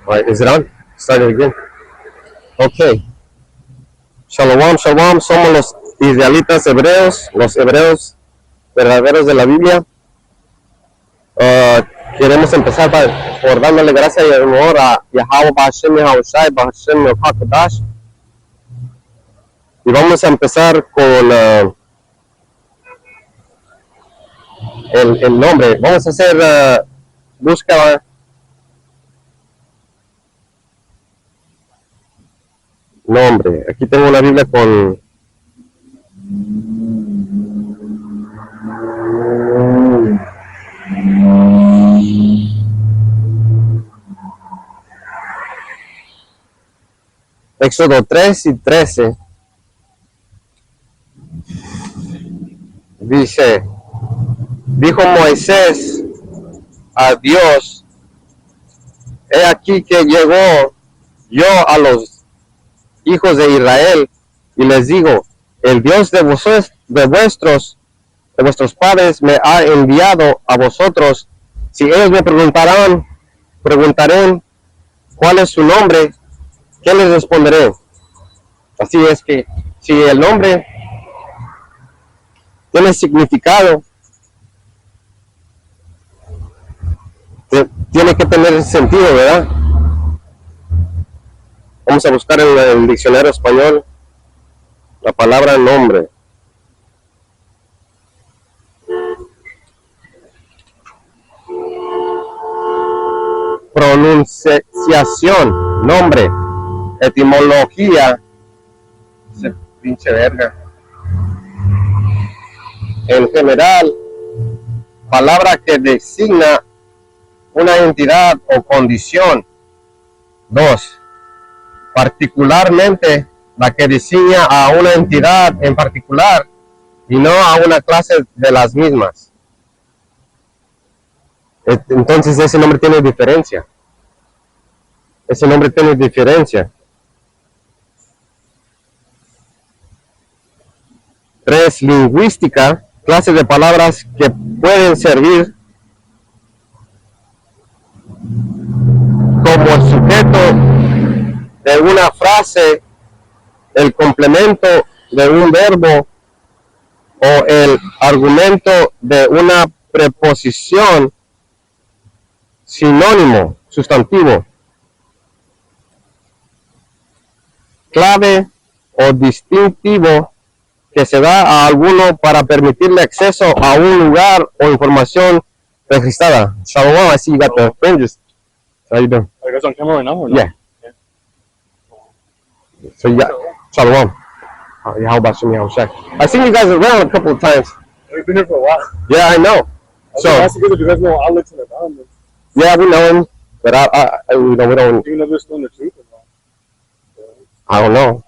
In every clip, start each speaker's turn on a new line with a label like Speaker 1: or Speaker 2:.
Speaker 1: Alright, is it on? Start it again. Okay. Shalom, shalom. Somos los israelitas hebreos, los hebreos verdaderos de la Biblia. Queremos empezar por dándole gracias y honor a Yahweh, Bahashem, Yahushai, Bahashem, Yohakadash. Y vamos a empezar con el nombre. Vamos a hacer búsqueda. Nombre. Aquí tengo una Biblia con Éxodo 3 y 13. Dice, dijo Moisés a Dios, he aquí que llegó yo a los hijos de Israel y les digo, el Dios de vuestros padres me ha enviado a vosotros. Si ellos me preguntaré cuál es su nombre, ¿qué les responderé? Así es que si el nombre tiene significado, tiene que tener sentido, ¿verdad? Vamos a buscar en el diccionario español la palabra nombre. Pronunciación, nombre, etimología, ese pinche verga. En general, palabra que designa una entidad o condición. 2. Particularmente la que designa a una entidad en particular y no a una clase de las mismas. Entonces ese nombre tiene diferencia. Ese nombre tiene diferencia. 3. Lingüística, clase de palabras que pueden servir como el sujeto de una frase, el complemento de un verbo o el argumento de una preposición, sinónimo, sustantivo, clave o distintivo que se da a alguno para permitirle acceso a un lugar o información registrada. Shalom, I see you got the fringes. How you doing?
Speaker 2: Are you guys on camera right now or no?
Speaker 1: Yeah. So you got Shalom. How about Shemi Haushai? I've seen you guys around a couple of times.
Speaker 2: We've been here for a while.
Speaker 1: Yeah, I know. So
Speaker 2: I asked you guys if you guys know Alex and Adam.
Speaker 1: yeah, we know him, but we don't.
Speaker 2: Do you know if they're still in the truth or not?
Speaker 1: I don't know.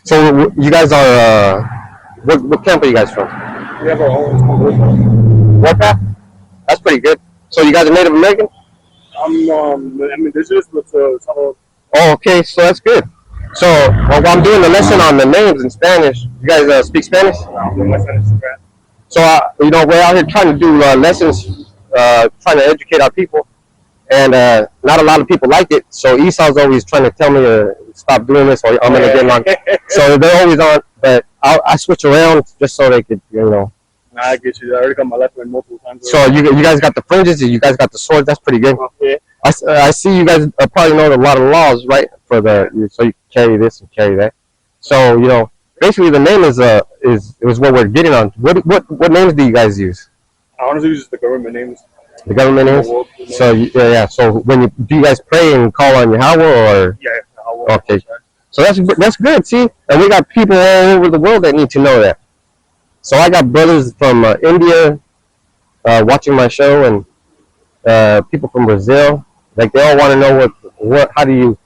Speaker 1: So you guys are what camp are you guys from?
Speaker 2: We have our own.
Speaker 1: YAPAH? That's pretty good. So you guys are Native American?
Speaker 2: I'm indigenous, but
Speaker 1: Oh, okay, so that's good. So while I'm doing the lesson on the names in Spanish, you guys speak Spanish?
Speaker 2: My Spanish is bad.
Speaker 1: So we're out here trying to do lessons, trying to educate our people, and not a lot of people like it. So Esau's always trying to tell me to stop doing this, or I'm gonna get on. So they're always on, but I switch around just so they could,
Speaker 2: Nah, I get you. I already got my left one multiple times.
Speaker 1: So you guys got the fringes, you guys got the swords. That's pretty good.
Speaker 2: Okay.
Speaker 1: I see you guys probably know a lot of laws, right? So you carry this and carry that. So basically the name is what we're getting on. What names do you guys use?
Speaker 2: I honestly use the government names.
Speaker 1: The government names. So yeah. So do you guys pray and call on Yahweh or?
Speaker 2: Yeah.
Speaker 1: Okay. So that's good. See, and we got people all over the world that need to know that. So I got brothers from India watching my show, and people from Brazil. Like they all want to know how do you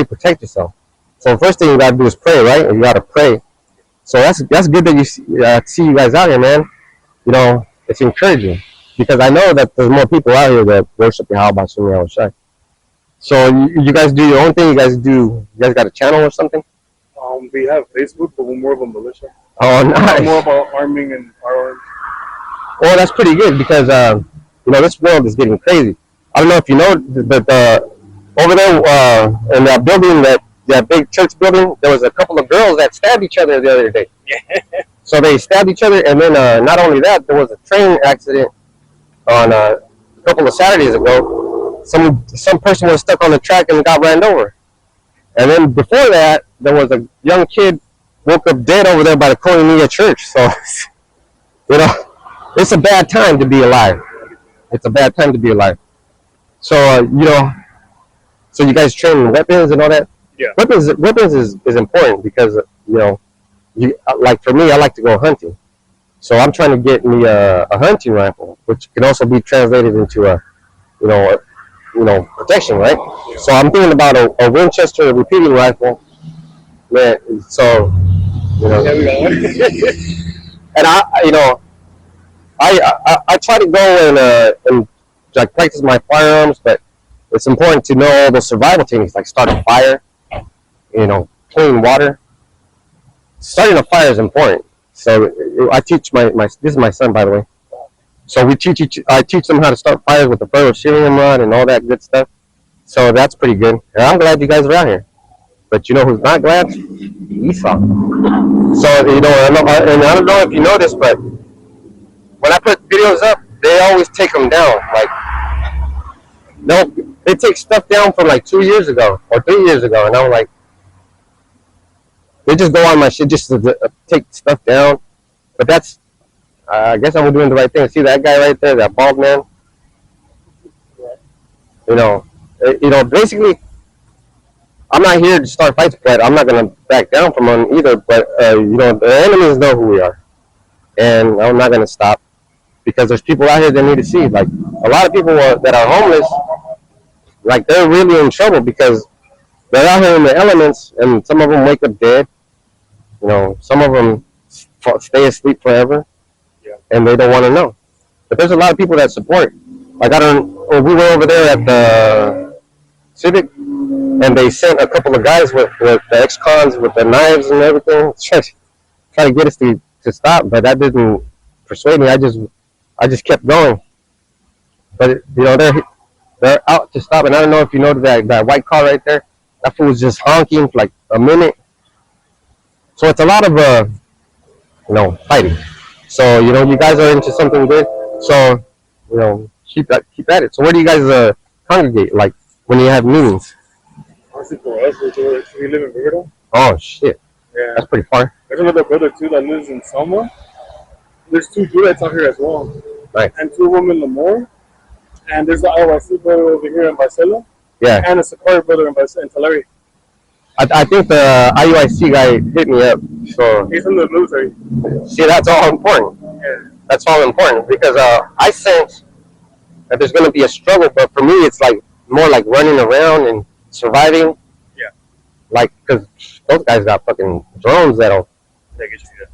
Speaker 1: protect yourself. So the first thing you gotta do is pray, right? You gotta pray. So that's good that you see you guys out here, man. It's encouraging because I know that there's more people out here that worship Yahweh Shemi Haushai. So you guys do your own thing. You guys got a channel or something?
Speaker 2: We have Facebook, but we're more of a militia.
Speaker 1: Oh, nice.
Speaker 2: More about arming and firearms.
Speaker 1: Well, that's pretty good because this world is getting crazy. I don't know if you know, but over there in that building, that big church building, there was a couple of girls that stabbed each other the other day. So they stabbed each other, and then not only that, there was a train accident on a couple of Saturdays ago. Some person was stuck on the track and got ran over. And then before that, there was a young kid woke up dead over there by the Koinonia Church. So, you know, it's a bad time to be alive. It's a bad time to be alive. So, so you guys train weapons and all that?
Speaker 2: Yeah.
Speaker 1: Weapons is important because, like for me, I like to go hunting. So I'm trying to get me a hunting rifle, which can also be translated into a protection, right? So I'm thinking about a Winchester repeating rifle. Man, so
Speaker 2: There we go.
Speaker 1: and I try to go and like practice my firearms, but it's important to know all the survival techniques, like starting a fire, clean water. Starting a fire is important. So I teach my this is my son, by the way. So I teach them how to start fires with the ferrocerium rod and all that good stuff. So that's pretty good. And I'm glad you guys are out here. But you know who's not glad? Esau. So and I don't know if you know this, but when I put videos up, they always take them down. Like, no, they take stuff down from like 2 years ago or 3 years ago, and I'm like, they just go on my shit just to take stuff down. But that's, I guess I'm doing the right thing. See that guy right there, that bald man? Basically, I'm not here to start fights, but I'm not going to back down from them either. But, the enemies know who we are. And I'm not going to stop because there's people out here that need to see. Like, a lot of people that are homeless, like, they're really in trouble because they're out here in the elements, and some of them wake up dead. Some of them stay asleep forever, and they don't want to know. But there's a lot of people that support. Like, we were over there at the Civic, and they sent a couple of guys with the ex-cons with the knives and everything, try to get us to stop, but that didn't persuade me. I just kept going. But they're out to stop, and I don't know if you noticed that white car right there. That fool was just honking for like a minute. So it's a lot of fighting. So you guys are into something good. So keep at it. So where do you guys congregate? Like when you have meetings?
Speaker 2: Honestly, for us, we live in Riverdale.
Speaker 1: Oh shit.
Speaker 2: Yeah.
Speaker 1: That's pretty far.
Speaker 2: There's another brother too that lives in Selma. There's 2 Israelites out here as well.
Speaker 1: Right.
Speaker 2: And 2 women in Lemoore. And there's the IYC brother over here in Barcelo.
Speaker 1: Yeah.
Speaker 2: And a Sakari brother in Tulare.
Speaker 1: I think the IUIC guy hit me up. So
Speaker 2: he's in the military.
Speaker 1: See, that's all important.
Speaker 2: Yeah.
Speaker 1: That's all important because I sense that there's going to be a struggle, but for me, it's like more like running around and surviving.
Speaker 2: Yeah.
Speaker 1: Like, because those guys got fucking drones that'll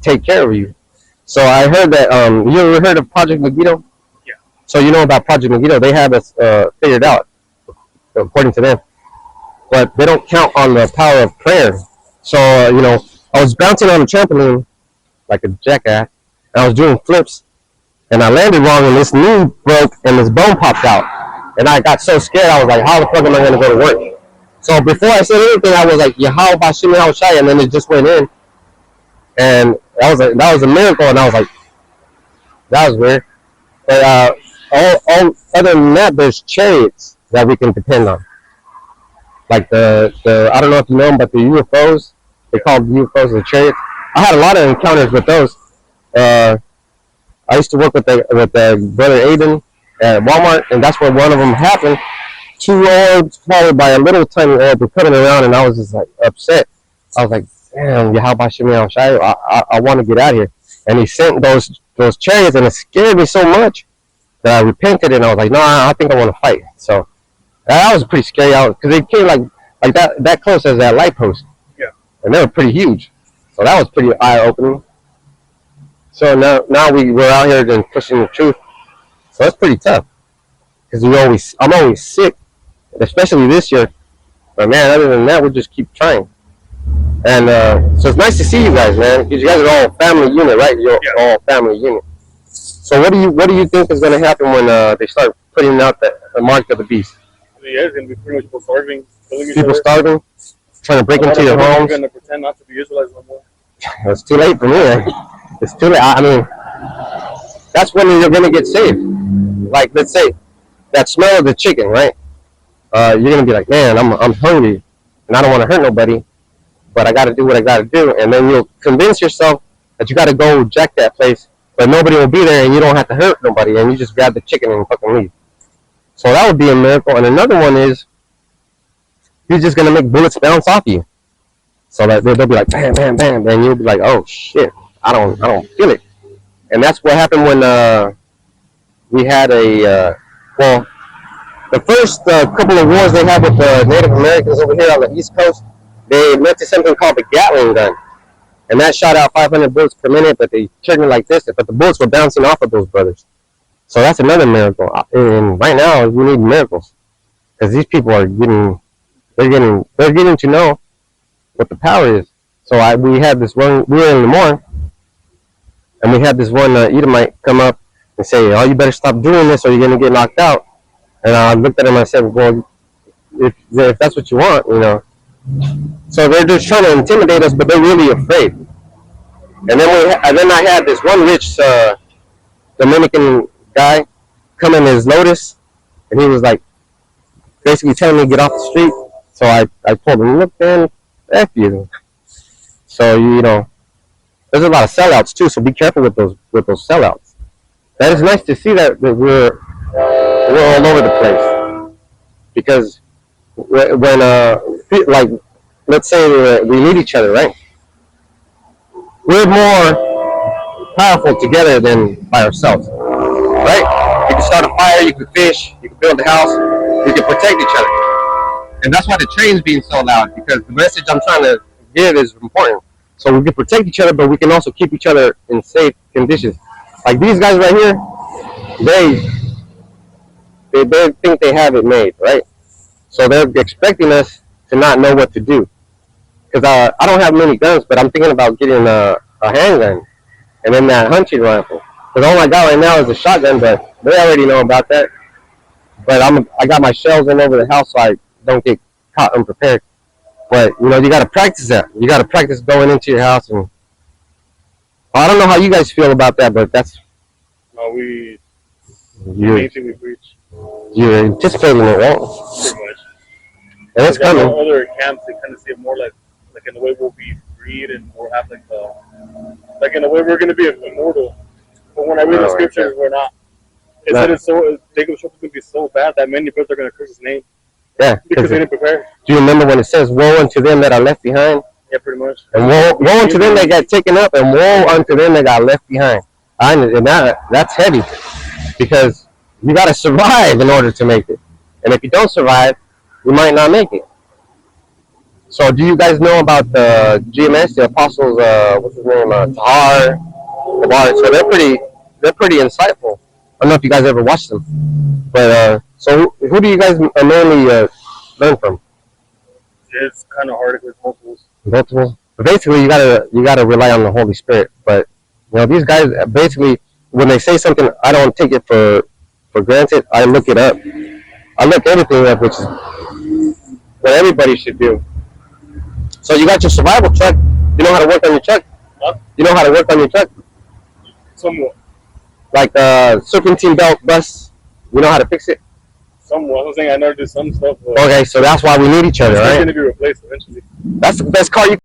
Speaker 1: take care of you. So I heard that, you ever heard of Project Megiddo?
Speaker 2: Yeah.
Speaker 1: So you know about Project Megiddo, they have us figured out, according to them. But they don't count on the power of prayer. So, I was bouncing on a trampoline like a jackass, and I was doing flips, and I landed wrong, and this knee broke, and this bone popped out. And I got so scared, I was like, how the fuck am I going to go to work? So before I said anything, I was like, Yahweh Bashim Yahushai, and then it just went in. And that was a miracle, and I was like, that was weird. But all other than that, there's chariots that we can depend on. Like the I don't know if you know them, but the UFOs, they call UFOs the chariots. I had a lot of encounters with those. I used to work with the brother Aiden at Walmart, and that's where one of them happened. 2 orbs followed by a little tiny orb were coming around, and I was just like upset. I was like, damn, Yahweh Shemi Shai, I want to get out of here. And he sent those chariots, and it scared me so much that I repented, and I was like, no, I think I want to fight. So that was pretty scary out because they came like that close as that light post.
Speaker 2: Yeah. And
Speaker 1: they were pretty huge. So that was pretty eye-opening. So now we're out here and pushing the truth. So that's pretty tough. Because I'm always sick, especially this year. But man, other than that, we'll just keep trying. And so it's nice to see you guys, man. Because you guys are all family unit, right? You're all family unit. So what do you think is going to happen when they start putting out the mark of the beast?
Speaker 2: Yeah, it's gonna be pretty much people starving, killing each
Speaker 1: People
Speaker 2: other.
Speaker 1: starving, trying to break
Speaker 2: A lot
Speaker 1: into
Speaker 2: of
Speaker 1: your
Speaker 2: them are
Speaker 1: homes.
Speaker 2: gonna pretend not to be Israelites no more.
Speaker 1: It's too late for me. It's too late. I mean, that's when you're gonna get saved. Like, let's say that smell of the chicken, right? You're gonna be like, man, I'm hungry, and I don't want to hurt nobody, but I got to do what I got to do, and then you'll convince yourself that you got to go jack that place, but nobody will be there, and you don't have to hurt nobody, and you just grab the chicken and fucking leave. So that would be a miracle. And another one is you're just gonna make bullets bounce off you. So that they'll be like bam, bam, bam, and you'll be like, oh shit, I don't feel it. And that's what happened when we had well, the first couple of wars they had with the Native Americans over here on the East Coast, they invented something called the Gatling gun, and that shot out 500 bullets per minute, but they turned it like this, but the bullets were bouncing off of those brothers. So that's another miracle. And right now we need miracles because these people are they're getting to know what the power is. So we had this one. We were in the morning, and we had this one Edomite come up and say, "Oh, you better stop doing this, or you're gonna get knocked out." And I looked at him and I said, "Well, if that's what you want, you know." So they're just trying to intimidate us, but they're really afraid. And then I had this one rich Dominican guy come in his Lotus, and he was like basically telling me to get off the street. So I told him, look, man, F you. So you know, there's a lot of sellouts too. So be careful with those sellouts. That is nice to see that we're all over the place because when like let's say we need each other, right? We're more powerful together than by ourselves, right? You can start a fire, you can fish, you can build a house, you can protect each other. And that's why the train's being so loud, because the message I'm trying to give is important. So we can protect each other, but we can also keep each other in safe conditions. Like these guys right here, they think they have it made, right? So they're expecting us to not know what to do. Because I don't have many guns, but I'm thinking about getting a handgun and then that hunting rifle. Because all I got right now is a shotgun, but they already know about that. But I got my shells all over the house so I don't get caught unprepared. But you know, you got to practice that. You got to practice going into your house, and I don't know how you guys feel about that, but that's
Speaker 2: The
Speaker 1: you're
Speaker 2: main thing we preach.
Speaker 1: you're anticipating it, right?
Speaker 2: Pretty much.
Speaker 1: And it's
Speaker 2: Because
Speaker 1: coming.
Speaker 2: other camps, they kind of see it more like in the way we'll be freed and we'll have like in a way we're going to be immortal. But when I read the scriptures, we're not. It said it's so Jacob's trouble is going to be so bad that many people are going to curse his name.
Speaker 1: Yeah,
Speaker 2: because they didn't prepare.
Speaker 1: Do you remember when it says, "Woe unto them that are left behind"?
Speaker 2: Yeah, pretty much.
Speaker 1: And woe unto them that got taken up, and woe unto them that got left behind. And that's heavy, because you got to survive in order to make it. And if you don't survive, you might not make it. So, do you guys know about the GMS, the Apostles? What's his name? Tahar. So they're pretty insightful. I don't know if you guys ever watched them, but so who do you guys mainly learn from?
Speaker 2: It's kind of hard with multiples.
Speaker 1: Multiple. But basically, you gotta rely on the Holy Spirit. But you know, these guys basically, when they say something, I don't take it for granted. I look it up. I look everything up, which is what everybody should do. So you got your survival truck. You know how to work on your truck?
Speaker 2: Huh?
Speaker 1: You know how to work on your truck?
Speaker 2: Somewhat.
Speaker 1: Like serpentine belt bus. You know how to fix it?
Speaker 2: Somewhat. I'm saying I never do some stuff.
Speaker 1: Okay, so that's why we need each other,
Speaker 2: It's
Speaker 1: right?
Speaker 2: going to be replaced eventually.
Speaker 1: That's the best car you